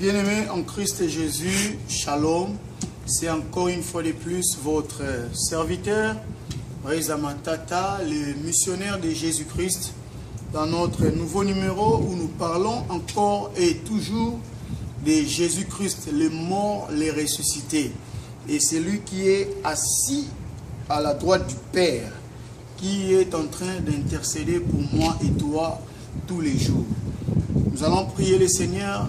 Bien-aimés en Christ Jésus, Shalom. C'est encore une fois de plus votre serviteur, Reza Matata, le missionnaire de Jésus-Christ, dans notre nouveau numéro où nous parlons encore et toujours de Jésus-Christ, le mort, le ressuscité. Et c'est lui qui est assis à la droite du Père, qui est en train d'intercéder pour moi et toi tous les jours. Nous allons prier le Seigneur.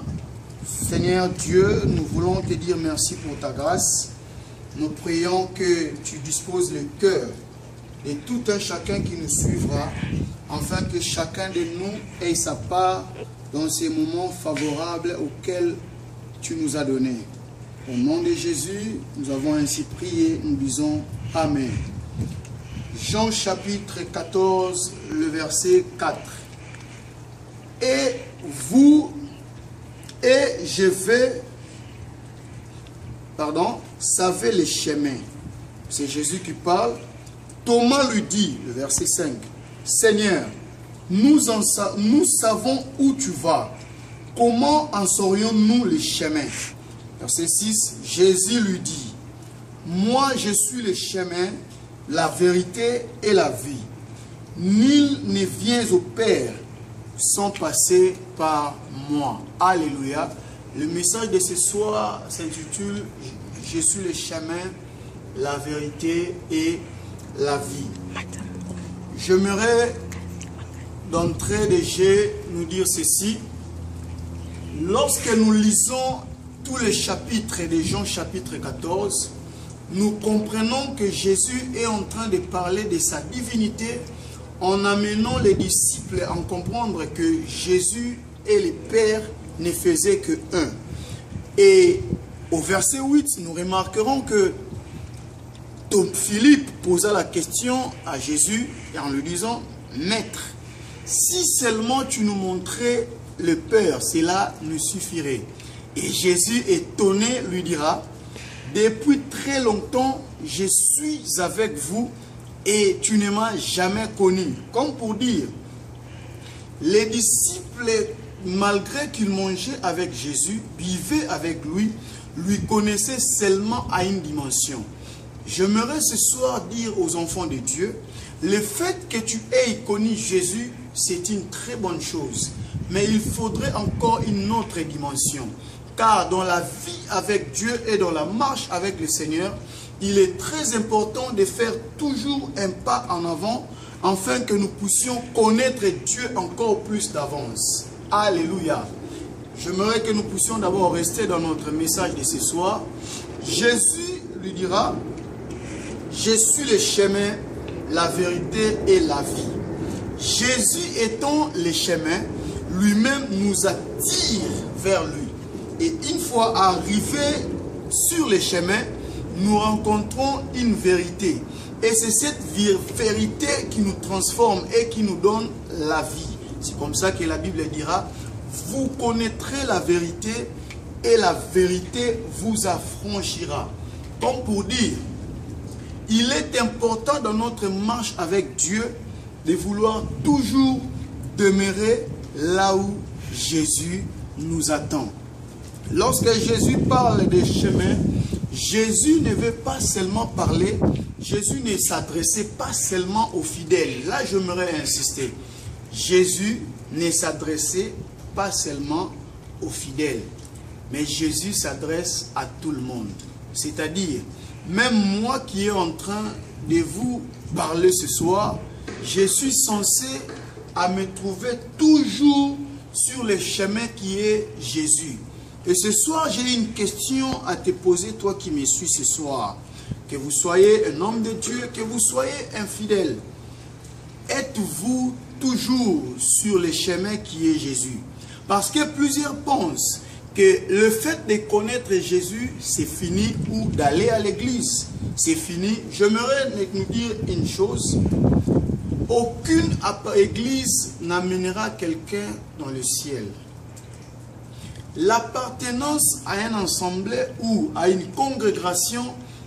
Seigneur Dieu, nous voulons te dire merci pour ta grâce. Nous prions que tu disposes le cœur de tout un chacun qui nous suivra, afin que chacun de nous ait sa part dans ces moments favorables auxquels tu nous as donnés. Au nom de Jésus, nous avons ainsi prié, nous disons Amen. Jean chapitre 14, le verset 4. Et vous, et je vais, savez les chemins. C'est Jésus qui parle. Thomas lui dit, le verset 5, Seigneur, nous savons où tu vas. Comment en saurions-nous les chemins? Verset 6, Jésus lui dit, moi je suis le chemin, la vérité et la vie. Nul ne vient au Père sans passer par moi. Alléluia. Le message de ce soir s'intitule « Je suis le chemin, la vérité et la vie ». J'aimerais d'entrée de jeu nous dire ceci. Lorsque nous lisons tous les chapitres de Jean chapitre 14, nous comprenons que Jésus est en train de parler de sa divinité en amenant les disciples à comprendre que Jésus et le Père ne faisaient que un. Et au verset 8, nous remarquerons que Philippe posa la question à Jésus en lui disant, Maître, si seulement tu nous montrais le Père, cela nous suffirait. Et Jésus, étonné, lui dira, depuis très longtemps, je suis avec vous et tu ne m'as jamais connu. Comme pour dire, les disciples, malgré qu'ils mangeaient avec Jésus, vivaient avec lui, lui connaissaient seulement à une dimension. J'aimerais ce soir dire aux enfants de Dieu, le fait que tu aies connu Jésus, c'est une très bonne chose. Mais il faudrait encore une autre dimension. Car dans la vie avec Dieu et dans la marche avec le Seigneur, il est très important de faire toujours un pas en avant, afin que nous puissions connaître Dieu encore plus d'avance. Alléluia. J'aimerais que nous puissions d'abord rester dans notre message de ce soir. Jésus lui dira, je suis le chemin, la vérité et la vie. Jésus étant le chemin, lui-même nous attire vers lui. Et une fois arrivés sur le chemin, nous rencontrons une vérité. Et c'est cette vérité qui nous transforme et qui nous donne la vie. C'est comme ça que la Bible dira, vous connaîtrez la vérité et la vérité vous affranchira. Comme pour dire, il est important dans notre marche avec Dieu de vouloir toujours demeurer là où Jésus nous attend. Lorsque Jésus parle des chemins, Jésus ne veut pas seulement parler, Jésus ne s'adressait pas seulement aux fidèles. Là, j'aimerais insister. Jésus ne s'adressait pas seulement aux fidèles, mais Jésus s'adresse à tout le monde. C'est-à-dire, même moi qui est en train de vous parler ce soir, je suis censé à me trouver toujours sur le chemin qui est Jésus. Et ce soir, j'ai une question à te poser, toi qui me suis ce soir. Que vous soyez un homme de Dieu, que vous soyez infidèle. Êtes-vous toujours sur le chemin qui est Jésus? Parce que plusieurs pensent que le fait de connaître Jésus, c'est fini, ou d'aller à l'église, c'est fini. J'aimerais nous dire une chose. Aucune église n'amènera quelqu'un dans le ciel. L'appartenance à un ensemble ou à une congrégation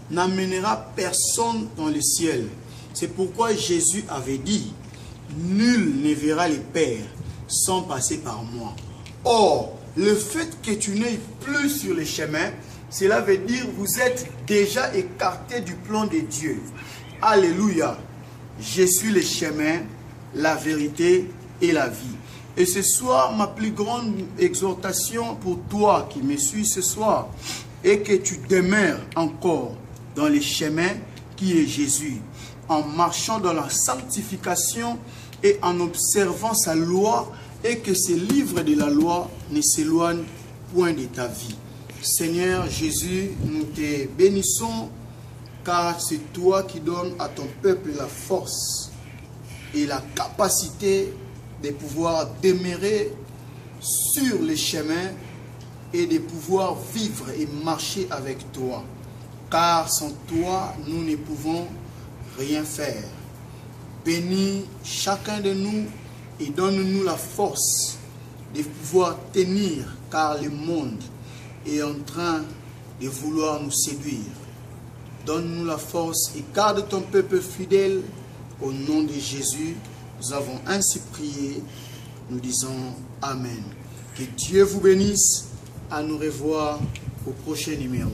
n'amènera personne dans le ciel. C'est pourquoi Jésus avait dit, nul ne verra le Père sans passer par moi. Or, Le fait que tu n'ailles plus sur les chemins, cela veut dire que vous êtes déjà écarté du plan de Dieu. Alléluia. Je suis le chemin, la vérité et la vie. Et ce soir, ma plus grande exhortation pour toi qui me suis ce soir est que tu demeures encore dans les chemins qui est Jésus, en marchant dans la sanctification et en observant sa loi, et que ce livre de la loi ne s'éloigne point de ta vie. Seigneur Jésus, nous te bénissons, car c'est toi qui donnes à ton peuple la force et la capacité de pouvoir demeurer sur les chemins et de pouvoir vivre et marcher avec toi. Car sans toi, nous ne pouvons rien faire. Bénis chacun de nous et donne-nous la force de pouvoir tenir, car le monde est en train de vouloir nous séduire. Donne-nous la force et garde ton peuple fidèle. Au nom de Jésus, nous avons ainsi prié. Nous disons Amen. Que Dieu vous bénisse. À nous revoir au prochain numéro.